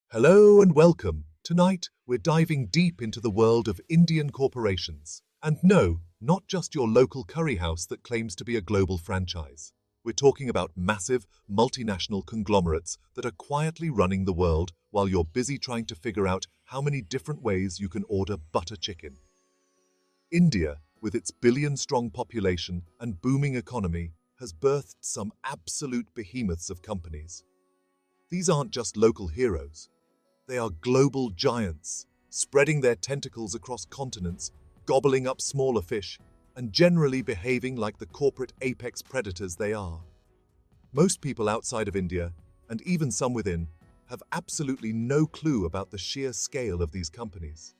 Hello and welcome. Tonight, we're diving deep into the world of Indian corporations. And no, not just your local curry house that claims to be a global franchise. We're talking about massive, multinational conglomerates that are quietly running the world while you're busy trying to figure out how many different ways you can order butter chicken. India, with its billion-strong population and booming economy, has birthed some absolute behemoths of companies. These aren't just local heroes. They are global giants, spreading their tentacles across continents, gobbling up smaller fish, and generally behaving like the corporate apex predators they are. Most people outside of India, and even some within, have absolutely no clue about the sheer scale of these companies.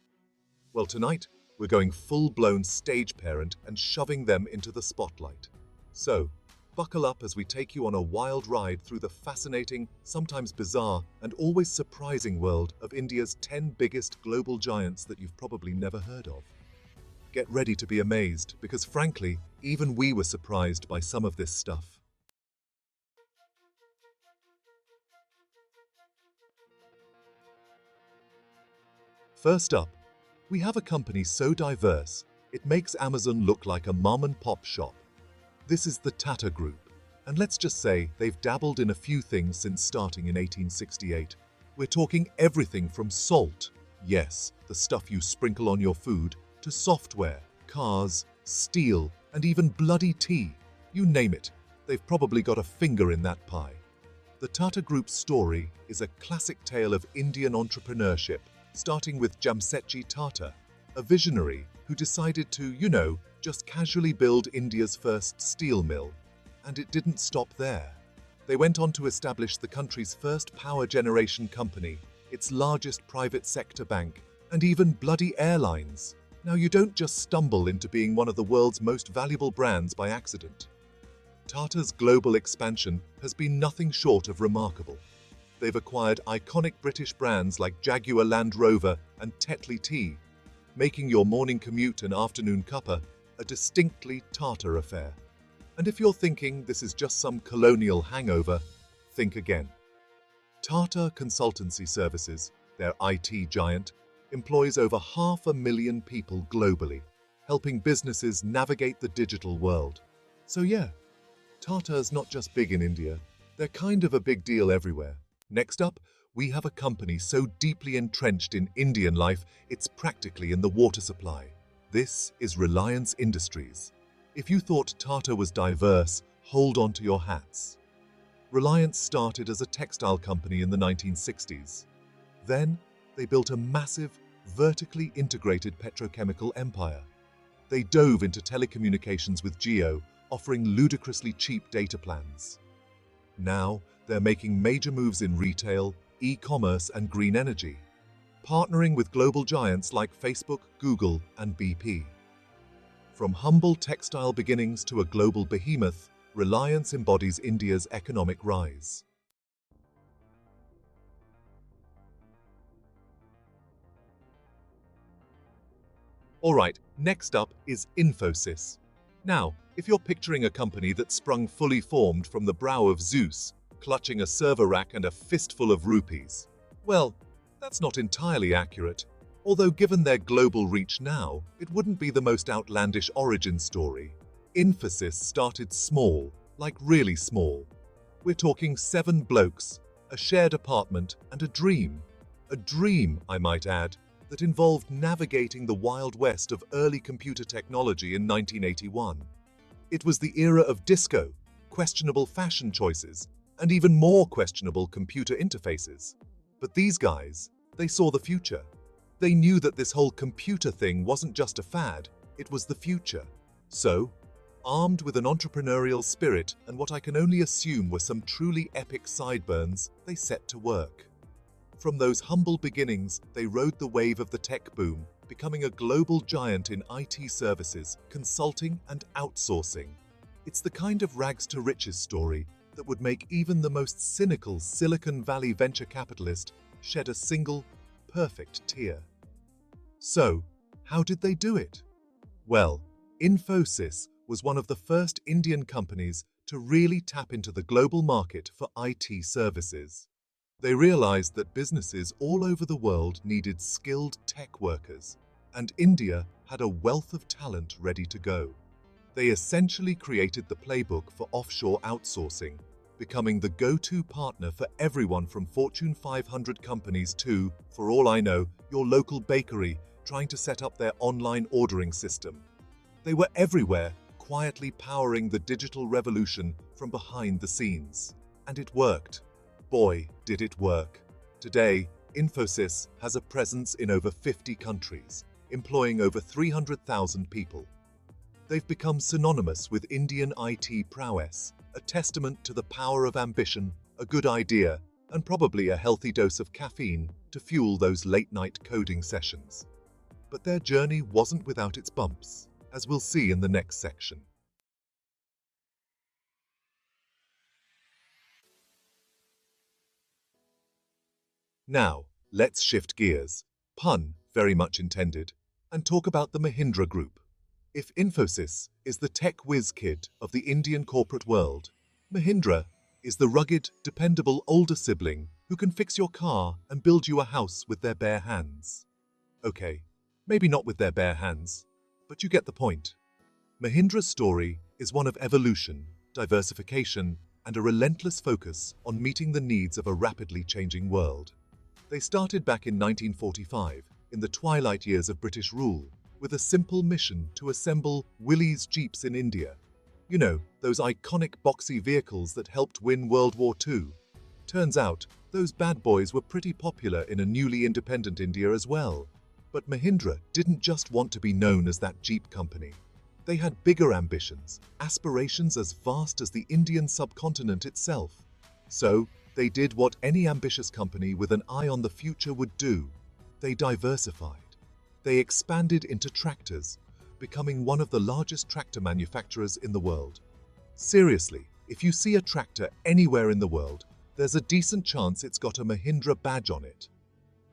Well, tonight, we're going full-blown stage parent and shoving them into the spotlight. So, buckle up as we take you on a wild ride through the fascinating, sometimes bizarre, and always surprising world of India's 10 biggest global giants that you've probably never heard of. Get ready to be amazed, because frankly, even we were surprised by some of this stuff. First up, we have a company so diverse, it makes Amazon look like a mom-and-pop shop. This is the Tata Group, and let's just say they've dabbled in a few things since starting in 1868. We're talking everything from salt, yes, the stuff you sprinkle on your food, to software, cars, steel, and even bloody tea. You name it, they've probably got a finger in that pie. The Tata Group's story is a classic tale of Indian entrepreneurship, starting with Jamsetji Tata, a visionary who decided to, just casually build India's first steel mill. And it didn't stop there. They went on to establish the country's first power generation company, its largest private sector bank, and even bloody airlines. Now, you don't just stumble into being one of the world's most valuable brands by accident. Tata's global expansion has been nothing short of remarkable. They've acquired iconic British brands like Jaguar Land Rover and Tetley Tea, making your morning commute and afternoon cuppa a distinctly Tata affair. And if you're thinking this is just some colonial hangover, think again. Tata Consultancy Services, their IT giant, employs over 500,000 people globally, helping businesses navigate the digital world. So yeah, Tata's not just big in India, they're kind of a big deal everywhere. Next up, we have a company so deeply entrenched in Indian life, it's practically in the water supply. This is Reliance Industries. If you thought Tata was diverse, hold on to your hats. Reliance started as a textile company in the 1960s. Then, they built a massive, vertically integrated petrochemical empire. They dove into telecommunications with Jio, offering ludicrously cheap data plans. Now, they're making major moves in retail, e-commerce, and green energy, partnering with global giants like Facebook, Google, and BP. From humble textile beginnings to a global behemoth, Reliance embodies India's economic rise. Alright, next up is Infosys. Now, if you're picturing a company that sprung fully formed from the brow of Zeus, clutching a server rack and a fistful of rupees, well, that's not entirely accurate. Although given their global reach now, it wouldn't be the most outlandish origin story. Infosys started small, like really small. We're talking 7 blokes, a shared apartment, and a dream. A dream, I might add, that involved navigating the Wild West of early computer technology in 1981. It was the era of disco, questionable fashion choices, and even more questionable computer interfaces. But these guys, they saw the future. They knew that this whole computer thing wasn't just a fad, it was the future. So, armed with an entrepreneurial spirit and what I can only assume were some truly epic sideburns, they set to work. From those humble beginnings, they rode the wave of the tech boom, becoming a global giant in IT services, consulting, and outsourcing. It's the kind of rags to riches story that would make even the most cynical Silicon Valley venture capitalist shed a single, perfect tear. So, how did they do it? Well, Infosys was one of the first Indian companies to really tap into the global market for IT services. They realized that businesses all over the world needed skilled tech workers, and India had a wealth of talent ready to go. They essentially created the playbook for offshore outsourcing, becoming the go-to partner for everyone from Fortune 500 companies to, for all I know, your local bakery trying to set up their online ordering system. They were everywhere, quietly powering the digital revolution from behind the scenes. And it worked. Boy, did it work. Today, Infosys has a presence in over 50 countries, employing over 300,000 people. They've become synonymous with Indian IT prowess, a testament to the power of ambition, a good idea, and probably a healthy dose of caffeine to fuel those late-night coding sessions. But their journey wasn't without its bumps, as we'll see in the next section. Now, let's shift gears, pun very much intended, and talk about the Mahindra Group. If Infosys is the tech whiz kid of the Indian corporate world, Mahindra is the rugged, dependable older sibling who can fix your car and build you a house with their bare hands. Okay, maybe not with their bare hands, but you get the point. Mahindra's story is one of evolution, diversification, and a relentless focus on meeting the needs of a rapidly changing world. They started back in 1945, in the twilight years of British rule, with a simple mission to assemble Willys Jeeps in India. You know, those iconic boxy vehicles that helped win World War II. Turns out, those bad boys were pretty popular in a newly independent India as well. But Mahindra didn't just want to be known as that Jeep company. They had bigger ambitions, aspirations as vast as the Indian subcontinent itself. So, they did what any ambitious company with an eye on the future would do. They diversified. They expanded into tractors, becoming one of the largest tractor manufacturers in the world. Seriously, if you see a tractor anywhere in the world, there's a decent chance it's got a Mahindra badge on it.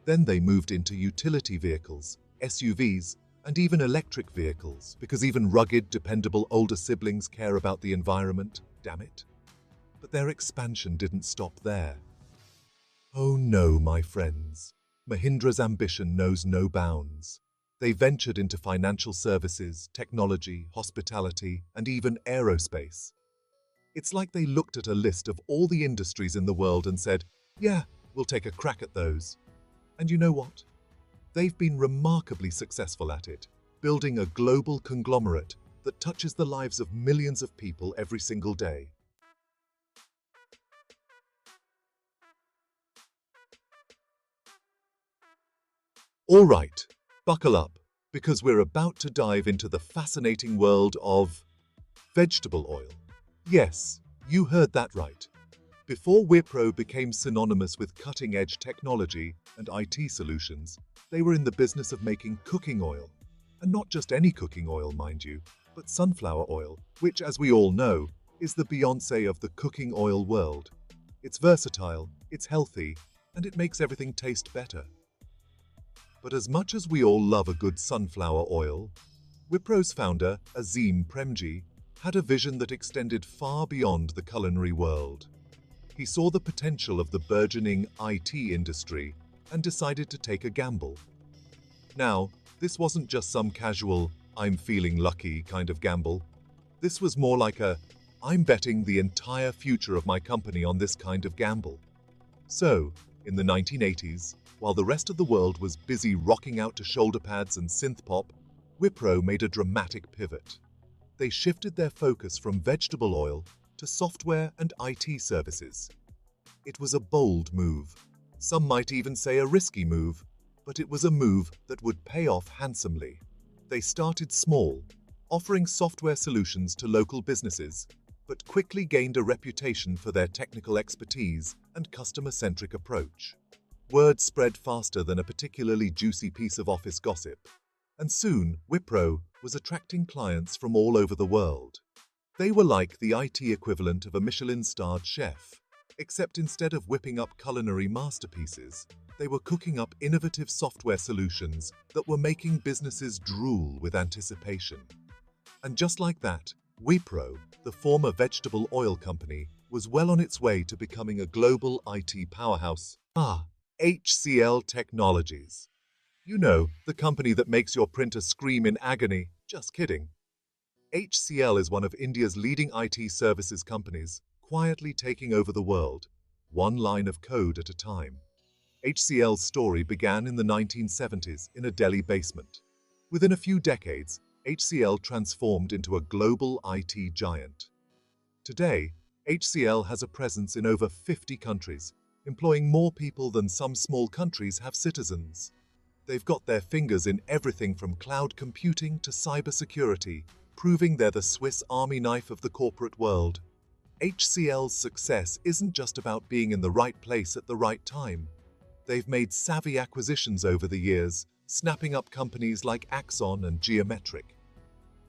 Then they moved into utility vehicles, SUVs, and even electric vehicles, because even rugged, dependable older siblings care about the environment, damn it. But their expansion didn't stop there. Oh no, my friends. Mahindra's ambition knows no bounds. They ventured into financial services, technology, hospitality, and even aerospace. It's like they looked at a list of all the industries in the world and said, yeah, we'll take a crack at those. And you know what? They've been remarkably successful at it, building a global conglomerate that touches the lives of millions of people every single day. All right, buckle up, because we're about to dive into the fascinating world of vegetable oil. Yes, you heard that right. Before Wipro became synonymous with cutting-edge technology and IT solutions, they were in the business of making cooking oil. And not just any cooking oil, mind you, but sunflower oil, which, as we all know, is the Beyoncé of the cooking oil world. It's versatile, it's healthy, and it makes everything taste better. But as much as we all love a good sunflower oil, Wipro's founder, Azim Premji, had a vision that extended far beyond the culinary world. He saw the potential of the burgeoning IT industry and decided to take a gamble. Now, this wasn't just some casual, I'm feeling lucky kind of gamble. This was more like a, I'm betting the entire future of my company on this kind of gamble. So, in the 1980s, while the rest of the world was busy rocking out to shoulder pads and synth pop, Wipro made a dramatic pivot. They shifted their focus from vegetable oil to software and IT services. It was a bold move. Some might even say a risky move, but it was a move that would pay off handsomely. They started small, offering software solutions to local businesses, but quickly gained a reputation for their technical expertise and customer-centric approach. Word spread faster than a particularly juicy piece of office gossip, and soon Wipro was attracting clients from all over the world. They were like the IT equivalent of a Michelin-starred chef, except instead of whipping up culinary masterpieces, they were cooking up innovative software solutions that were making businesses drool with anticipation. And just like that, Wipro, the former vegetable oil company, was well on its way to becoming a global IT powerhouse. HCL Technologies. You know, the company that makes your printer scream in agony. Just kidding. HCL is one of India's leading IT services companies, quietly taking over the world, one line of code at a time. HCL's story began in the 1970s in a Delhi basement. Within a few decades, HCL transformed into a global IT giant. Today, HCL has a presence in over 50 countries, employing more people than some small countries have citizens. They've got their fingers in everything from cloud computing to cybersecurity, proving they're the Swiss Army knife of the corporate world. HCL's success isn't just about being in the right place at the right time. They've made savvy acquisitions over the years, snapping up companies like Axon and Geometric.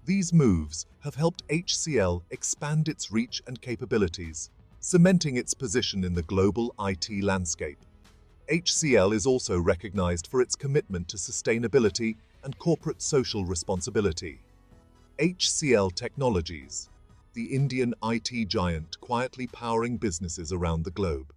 These moves have helped HCL expand its reach and capabilities, cementing its position in the global IT landscape. HCL is also recognized for its commitment to sustainability and corporate social responsibility. HCL Technologies, the Indian IT giant quietly powering businesses around the globe.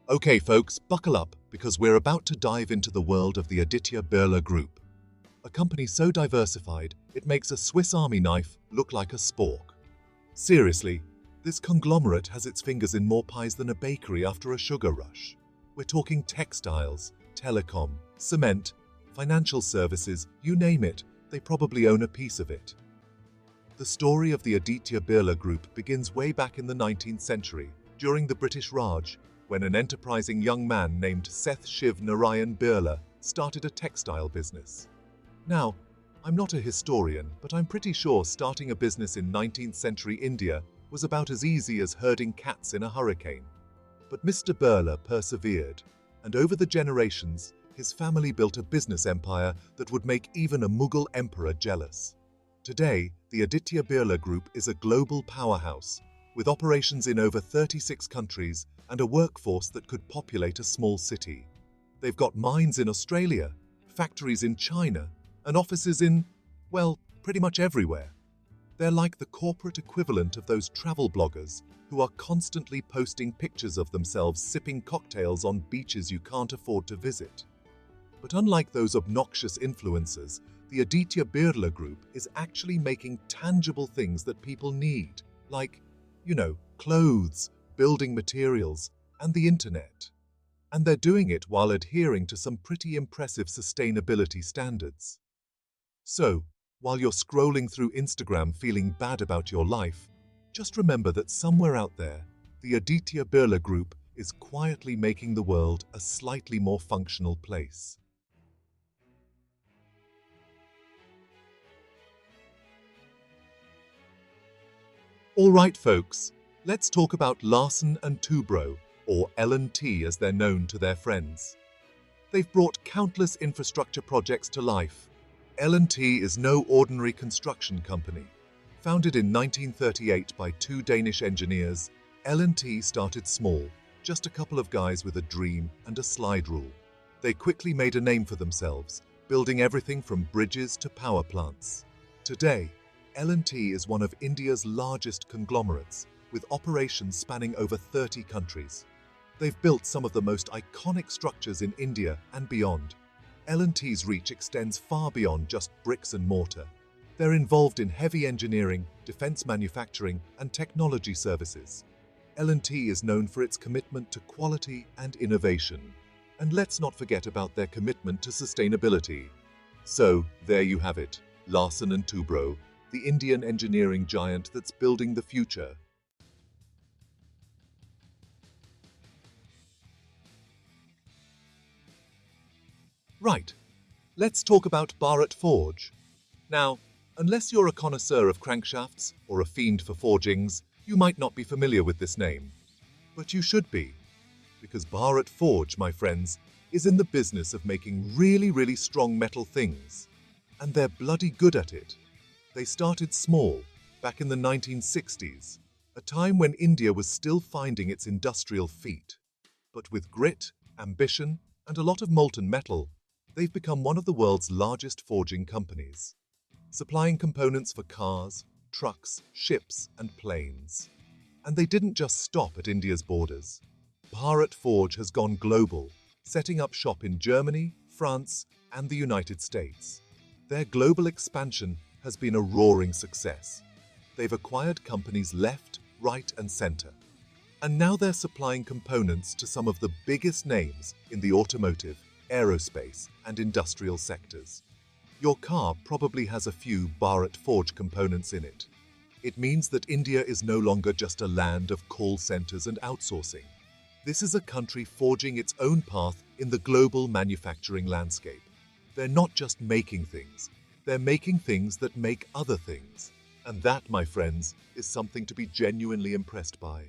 Okay, folks, buckle up because we're about to dive into the world of the Aditya Birla Group, a company so diversified it makes a Swiss Army knife look like a spork. Seriously, this conglomerate has its fingers in more pies than a bakery after a sugar rush. We're talking textiles, telecom, cement, financial services, you name it, they probably own a piece of it. The story of the Aditya Birla Group begins way back in the 19th century, during the British Raj, when an enterprising young man named Seth Shiv Narayan Birla started a textile business. Now, I'm not a historian, but I'm pretty sure starting a business in 19th century India was about as easy as herding cats in a hurricane. But Mr. Birla persevered, and over the generations, his family built a business empire that would make even a Mughal emperor jealous. Today, the Aditya Birla Group is a global powerhouse, with operations in over 36 countries and a workforce that could populate a small city. They've got mines in Australia, factories in China, and offices in, well, pretty much everywhere. They're like the corporate equivalent of those travel bloggers who are constantly posting pictures of themselves sipping cocktails on beaches you can't afford to visit. But unlike those obnoxious influencers, the Aditya Birla Group is actually making tangible things that people need, like, clothes, building materials, and the internet. And they're doing it while adhering to some pretty impressive sustainability standards. So, while you're scrolling through Instagram feeling bad about your life, just remember that somewhere out there, the Aditya Birla Group is quietly making the world a slightly more functional place. All right, folks, let's talk about Larsen & Toubro, or L&T as they're known to their friends. They've brought countless infrastructure projects to life. L&T is no ordinary construction company. Founded in 1938 by two Danish engineers, L&T started small, just a couple of guys with a dream and a slide rule. They quickly made a name for themselves, building everything from bridges to power plants. Today, L&T is one of India's largest conglomerates, with operations spanning over 30 countries. They've built some of the most iconic structures in India and beyond. L&T's reach extends far beyond just bricks and mortar. They're involved in heavy engineering, defense manufacturing, and technology services. L&T is known for its commitment to quality and innovation. And let's not forget about their commitment to sustainability. So, there you have it, Larsen & Toubro, the Indian engineering giant that's building the future. Right, let's talk about Bharat Forge. Now, unless you're a connoisseur of crankshafts or a fiend for forgings, you might not be familiar with this name. But you should be, because Bharat Forge, my friends, is in the business of making really strong metal things. And they're bloody good at it. They started small, back in the 1960s, a time when India was still finding its industrial feet. But with grit, ambition, and a lot of molten metal, They've become one of the world's largest forging companies, supplying components for cars, trucks, ships, and planes. And they didn't just stop at India's borders. Bharat Forge has gone global, setting up shop in Germany, France, and the United States. Their global expansion has been a roaring success. They've acquired companies left, right, and center. And now they're supplying components to some of the biggest names in the automotive, aerospace, and industrial sectors. Your car probably has a few Bharat Forge components in it. It means that India is no longer just a land of call centers and outsourcing. This is a country forging its own path in the global manufacturing landscape. They're not just making things, they're making things that make other things. And that, my friends, is something to be genuinely impressed by.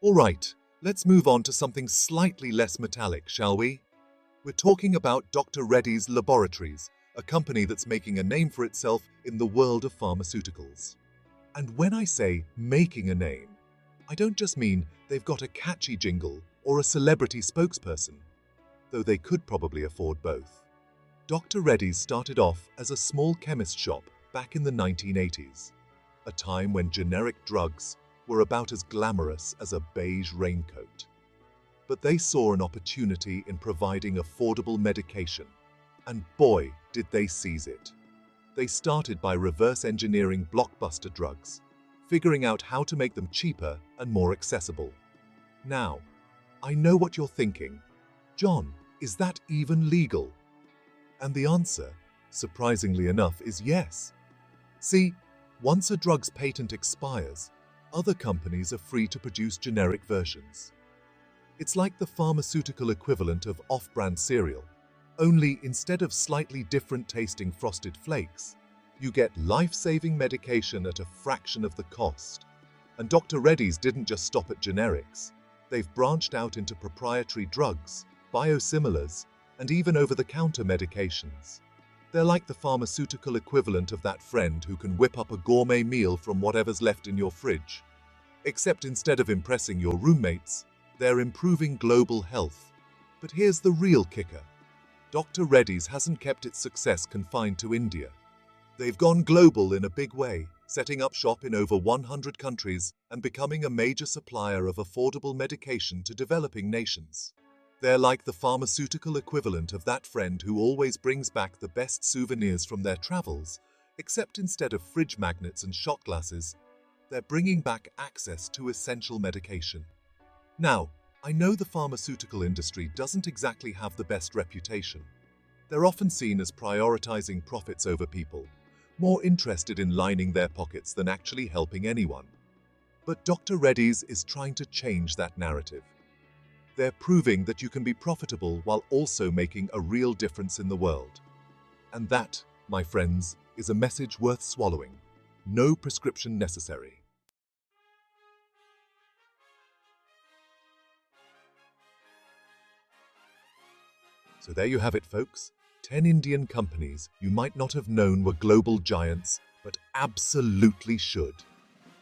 All right, let's move on to something slightly less metallic, shall we? We're talking about Dr. Reddy's Laboratories, a company that's making a name for itself in the world of pharmaceuticals. And when I say making a name, I don't just mean they've got a catchy jingle or a celebrity spokesperson, though they could probably afford both. Dr. Reddy's started off as a small chemist shop back in the 1980s, a time when generic drugs were about as glamorous as a beige raincoat. But they saw an opportunity in providing affordable medication, and boy, did they seize it. They started by reverse engineering blockbuster drugs, figuring out how to make them cheaper and more accessible. Now, I know what you're thinking. John, is that even legal? And the answer, surprisingly enough, is yes. See, once a drug's patent expires, other companies are free to produce generic versions. It's like the pharmaceutical equivalent of off-brand cereal, only instead of slightly different tasting frosted flakes, you get life-saving medication at a fraction of the cost. And Dr. Reddy's didn't just stop at generics. They've branched out into proprietary drugs, biosimilars, and even over-the-counter medications. They're like the pharmaceutical equivalent of that friend who can whip up a gourmet meal from whatever's left in your fridge. Except instead of impressing your roommates, they're improving global health. But here's the real kicker. Dr. Reddy's hasn't kept its success confined to India. They've gone global in a big way, setting up shop in over 100 countries and becoming a major supplier of affordable medication to developing nations. They're like the pharmaceutical equivalent of that friend who always brings back the best souvenirs from their travels, except instead of fridge magnets and shot glasses, they're bringing back access to essential medication. Now, I know the pharmaceutical industry doesn't exactly have the best reputation. They're often seen as prioritizing profits over people, more interested in lining their pockets than actually helping anyone. But Dr. Reddy's is trying to change that narrative. They're proving that you can be profitable while also making a real difference in the world. And that, my friends, is a message worth swallowing. No prescription necessary. So there you have it, folks. 10 Indian companies you might not have known were global giants, but absolutely should.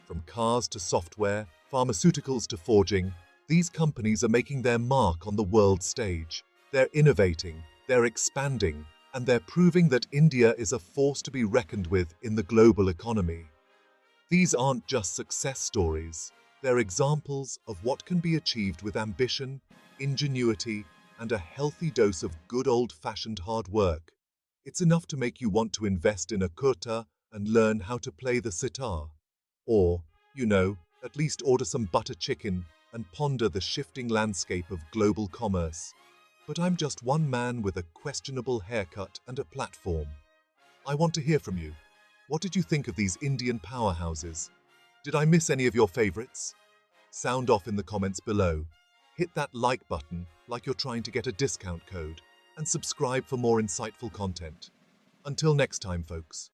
From cars to software, pharmaceuticals to forging, these companies are making their mark on the world stage. They're innovating, they're expanding, and they're proving that India is a force to be reckoned with in the global economy. These aren't just success stories. They're examples of what can be achieved with ambition, ingenuity, and a healthy dose of good old-fashioned hard work. It's enough to make you want to invest in a kurta and learn how to play the sitar. Or, at least order some butter chicken and ponder the shifting landscape of global commerce. But I'm just one man with a questionable haircut and a platform. I want to hear from you. What did you think of these Indian powerhouses? Did I miss any of your favorites? Sound off in the comments below. Hit that like button like you're trying to get a discount code, and subscribe for more insightful content. Until next time, folks.